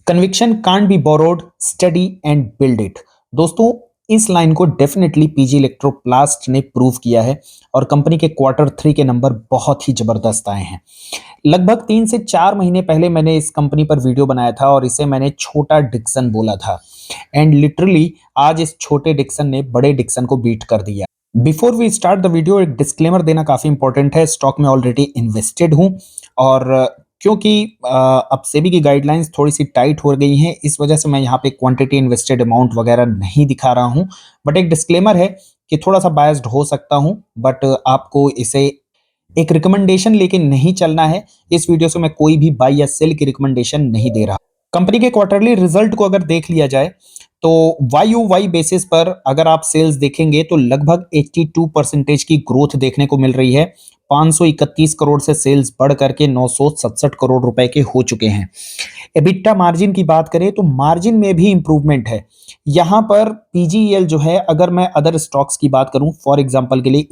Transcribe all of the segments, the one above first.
Conviction can't be borrowed, study and build it. दोस्तों, इस line को डेफिनेटली पीजी इलेक्ट्रोप्लास्ट ने प्रूव किया है और कंपनी के क्वार्टर 3 के नंबर बहुत ही जबरदस्त आए हैं। लगभग 3 से 4 महीने पहले मैंने इस कंपनी पर वीडियो बनाया था और इसे मैंने छोटा डिक्सन बोला था एंड लिटरली आज इस छोटे डिक्सन ने बड़े डिक्सन को बीट कर दिया। Before we start the video, एक डिस्क्लेमर देना काफी इंपॉर्टेंट है। स्टॉक में ऑलरेडी इन्वेस्टेड हूं और क्योंकि अब सेबी की गाइडलाइंस थोड़ी सी टाइट हो गई हैं, इस वजह से मैं यहाँ पे क्वांटिटी इन्वेस्टेड अमाउंट वगैरह नहीं दिखा रहा हूँ। बट एक डिस्क्लेमर है कि थोड़ा सा बायस्ड हो सकता हूँ, बट आपको इसे एक रिकमेंडेशन लेके नहीं चलना है। इस वीडियो से मैं कोई भी बाई या सेल की रिकमेंडेशन नहीं दे रहा। कंपनी के क्वार्टरली रिजल्ट को अगर देख लिया जाए तो YoY बेसिस पर अगर आप सेल्स देखेंगे तो लगभग 82% की ग्रोथ देखने को मिल रही है। 531 करोड़ से सेल्स बढ़ करके 967 करोड़ रुपए के हो चुके हैं। एबिटा मार्जिन की बात करें तो मार्जिन में भी इंप्रूवमेंट है। यहां पर पीजीईएल जो है, अगर मैं अदर स्टॉक्स की बात करूं फॉर एग्जांपल के लिए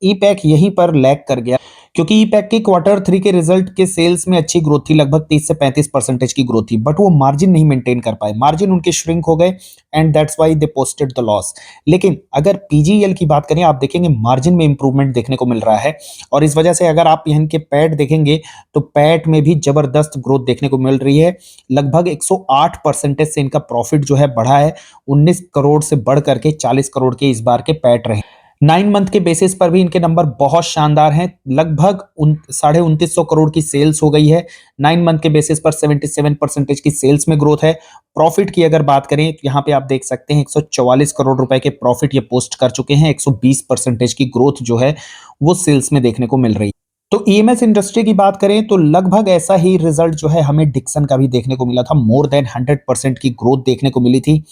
ईपैक यहीं पर लैग कर गया, क्योंकि ईपैक के क्वार्टर 3 के रिजल्ट के सेल्स में अच्छी ग्रोथ थी, लगभग 30 से 35% की ग्रोथ थी, बट वो मार्जिन नहीं मेंटेन कर पाए, मार्जिन उनके श्रिंक हो गए and that's why they posted the loss. लेकिन अगर पीजीईएल की बात करें, आप देखेंगे मार्जिन में इंप्रूवमेंट देखने को मिल रहा है और इस वजह से अगर आप यहाँ के पैट देखेंगे तो पैट में भी जबरदस्त ग्रोथ देखने को मिल रही है। लगभग 108% से इनका प्रॉफिट जो है बढ़ा है, 19 करोड़ से बढ़ करके 40 करोड़ के इस बार के पैट रहे। 9 मंथ के बेसिस पर भी इनके नंबर बहुत शानदार हैं। लगभग 2950 करोड़ की सेल्स हो गई है। 9 मंथ के बेसिस पर 77% की सेल्स में ग्रोथ है। प्रॉफिट की अगर बात करें तो यहाँ पे आप देख सकते हैं 144 करोड़ रुपए के प्रॉफिट ये पोस्ट कर चुके हैं। 120% की ग्रोथ जो है वो सेल्स में देखने को मिल रही है। तो ईएमएस इंडस्ट्री की बात करें तो लगभग ऐसा ही रिजल्ट जो है हमें डिक्सन का भी देखने को मिला था। मोर देन 100% की ग्रोथ देखने को मिली थी,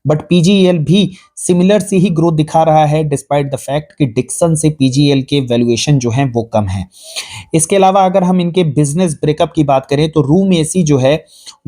बट पीजीईएल भी सिमिलर सी ही ग्रोथ दिखा रहा है डिस्पाइट द फैक्ट कि डिक्सन से पीजीईएल के वैल्यूएशन जो है वो कम है। इसके अलावा अगर हम इनके बिजनेस ब्रेकअप की बात करें तो रूम एसी जो है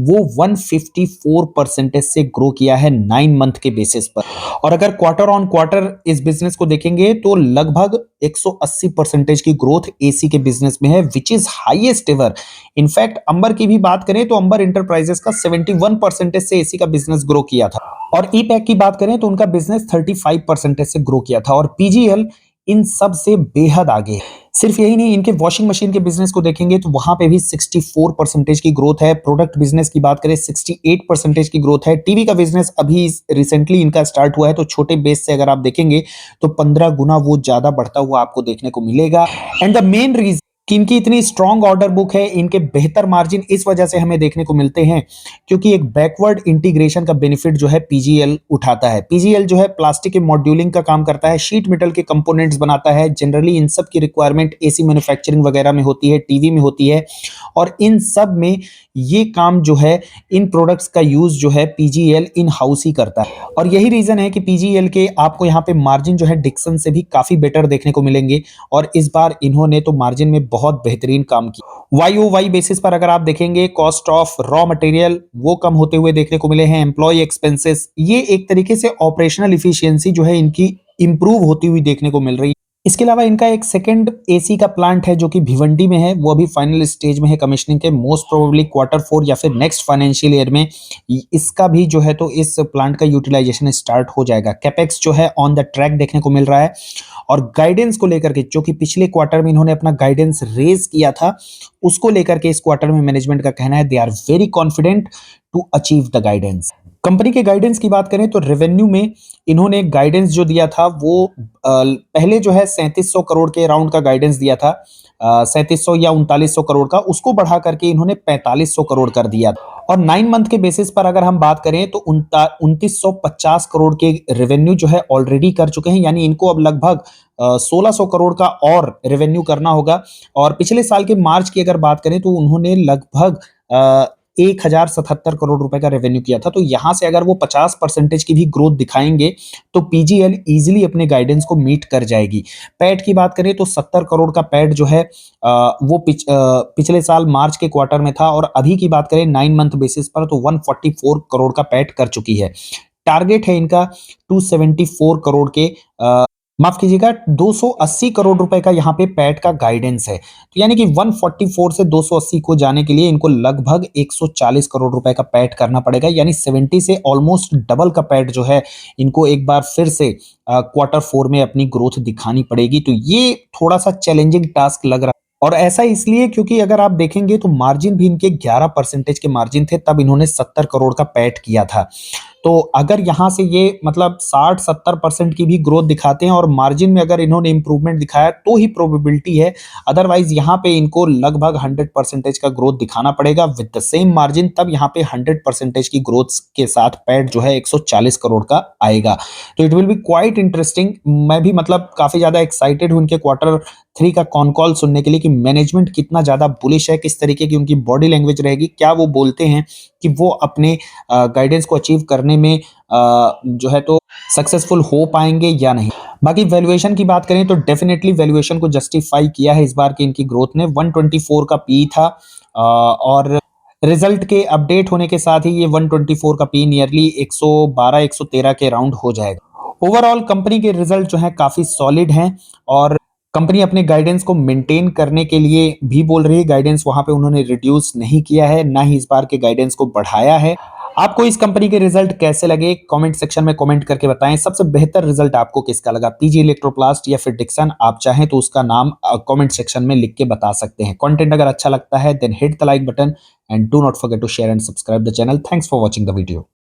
वो 154% से ग्रो किया है 9 मंथ के बेसिस पर, और अगर क्वार्टर ऑन क्वार्टर इस बिजनेस को देखेंगे तो लगभग 180% की ग्रोथ एसी के बिजनेस में है, which is highest ever. In fact Ambar की भी बात करें तो अंबर इंटरप्राइजेस का 71% से एसी का बिजनेस ग्रो किया था, और ईपैक की बात करें तो उनका बिजनेस 35% से ग्रो किया था, और पीजीएल इन सब से बेहद आगे है। सिर्फ यही नहीं, इनके वॉशिंग मशीन के बिजनेस को देखेंगे तो वहां पे भी 64% की ग्रोथ है। प्रोडक्ट बिजनेस की बात करें 68% की ग्रोथ है। टीवी का बिजनेस अभी रिसेंटली इनका स्टार्ट हुआ है, तो छोटे बेस से अगर आप देखेंगे तो 15 गुना वो ज्यादा बढ़ता हुआ आपको देखने को मिलेगा। एंड द मेन रीजन कि इनकी इतनी स्ट्रॉन्ग ऑर्डर बुक है, इनके बेहतर मार्जिन इस वजह से हमें देखने को मिलते हैं क्योंकि एक बैकवर्ड इंटीग्रेशन का बेनिफिट जो है पीजीएल उठाता है। पीजीएल जो है प्लास्टिक के मॉड्यूलिंग का काम करता है, शीट मेटल के कंपोनेंट्स बनाता है। जनरली इन सब की रिक्वायरमेंट एसी मैन्युफैक्चरिंग वगैरह में होती है, टीवी में होती है, और इन सब में ये काम जो है, इन प्रोडक्ट्स का यूज जो है पीजीएल इन हाउस ही करता है, और यही रीजन है कि पीजीएल के आपको यहाँ पे मार्जिन जो है डिक्सन से भी काफी बेटर देखने को मिलेंगे, और इस बार इन्होंने तो मार्जिन में बहुत बेहतरीन काम किया। YoY बेसिस पर अगर आप देखेंगे कॉस्ट ऑफ रॉ मटेरियल वो कम होते हुए देखने को मिले हैं। एम्प्लॉय एक्सपेंसेस, ये एक तरीके से ऑपरेशनल इफिशियंसी जो है इनकी इंप्रूव होती हुई देखने को मिल रही है। इसके अलावा इनका एक सेकंड एसी का प्लांट है जो कि भिवंडी में है, वो अभी फाइनल स्टेज में है कमिश्निंग के। मोस्ट प्रोबेबली क्वार्टर 4 या फिर नेक्स्ट फाइनेंशियल ईयर में इसका भी जो है तो इस प्लांट का यूटिलाइजेशन स्टार्ट हो जाएगा। कैपेक्स जो है ऑन द ट्रैक देखने को मिल रहा है, और गाइडेंस को लेकर के जो कि पिछले क्वार्टर में इन्होंने अपना गाइडेंस रेज किया था, उसको लेकर के इस क्वार्टर में मैनेजमेंट का कहना है they are very confident to achieve the guidance. Company के गाइडेंस की बात करें तो रेवेन्यू में इन्होंने गाइडेंस जो दिया था वो पहले जो है 3700 करोड़ के अराउंड का गाइडेंस दिया था, 3700 या 3900 करोड़ का, उसको बढ़ा करके इन्होंने 4500 करोड़ कर दिया। और 9 मंथ के बेसिस पर अगर हम बात करें तो 2950 करोड़ के रेवेन्यू जो है ऑलरेडी कर चुके हैं, यानी इनको अब लगभग 1600 करोड़ का और रेवेन्यू करना होगा। और पिछले साल के मार्च की अगर बात करें तो उन्होंने लगभग 1077 करोड़ रुपए का रेवेन्यू किया था, तो यहां से अगर वो 50% की भी ग्रोथ दिखाएंगे तो पीजीएल इजीली अपने गाइडेंस को मीट कर जाएगी। पैट की बात करें तो 70 करोड़ का पैट जो है वो पिछले साल मार्च के क्वार्टर में था, और अभी की बात करें 9 मंथ बेसिस पर तो 144 करोड़ का पैट कर चुकी है। टारगेट है इनका 274 करोड़ के माफ कीजिएगा, 280 करोड़ रुपए का यहाँ पे पैट का गाइडेंस है। तो यानी कि 144 से 280 को जाने के लिए इनको लगभग 140 करोड़ रुपए का पैट करना पड़ेगा, यानी 70 से ऑलमोस्ट डबल का पैट जो है इनको एक बार फिर से क्वार्टर फोर में अपनी ग्रोथ दिखानी पड़ेगी। तो ये थोड़ा सा चैलेंजिंग टास्क लग रहा है, और ऐसा इसलिए क्योंकि अगर आप देखेंगे तो मार्जिन भी इनके 11% के मार्जिन थे, तब इन्होंने 70 करोड़ का पैट किया था। तो अगर यहाँ से ये मतलब 60-70% की भी ग्रोथ दिखाते हैं और मार्जिन में अगर इन्होंने इंप्रूवमेंट दिखाया तो ही प्रोबेबिलिटी है, अदरवाइज यहाँ पे इनको लगभग 100% का ग्रोथ दिखाना पड़ेगा विद द सेम मार्जिन, तब यहाँ पे 100% की ग्रोथ के साथ पैट जो है 140 करोड़ का आएगा। तो it will be quite interesting. मैं भी मतलब काफी ज्यादा एक्साइटेड हूं इनके क्वार्टर थ्री का कॉन कॉल सुनने के लिए कि मैनेजमेंट कितना ज्यादा बुलिश है, किस तरीके की उनकी बॉडी लैंग्वेज रहेगी, क्या वो बोलते हैं कि वो अपने गाइडेंस को अचीव करने में जो है तो सक्सेसफुल हो पाएंगे या नहीं। बाकी वैल्यूएशन की बात करें तो डेफिनेटली वैल्यूएशन को जस्टिफाई किया है इस बार की इनकी ग्रोथ ने। 124 का पी था, और रिजल्ट के अपडेट होने के साथ ही ये 124 का पी नियरली 112-113 के राउंड हो जाएगा। ओवरऑल कंपनी के रिजल्ट जो है काफी सॉलिड हैं, और कंपनी अपने गाइडेंस को मेंटेन करने के लिए भी बोल रही है। गाइडेंस वहां पे उन्होंने रिड्यूस नहीं किया है, ना ही इस बार के गाइडेंस को बढ़ाया है। आपको इस कंपनी के रिजल्ट कैसे लगे, कमेंट सेक्शन में कमेंट करके बताएं। सबसे बेहतर रिजल्ट आपको किसका लगा, पीजी इलेक्ट्रोप्लास्ट या फिर डिक्सन? आप चाहें तो उसका नाम कमेंट सेक्शन में लिख के बता सकते हैं। कंटेंट अगर अच्छा लगता है then hit the like button and do not forget to share and subscribe the channel. Thanks for watching the video.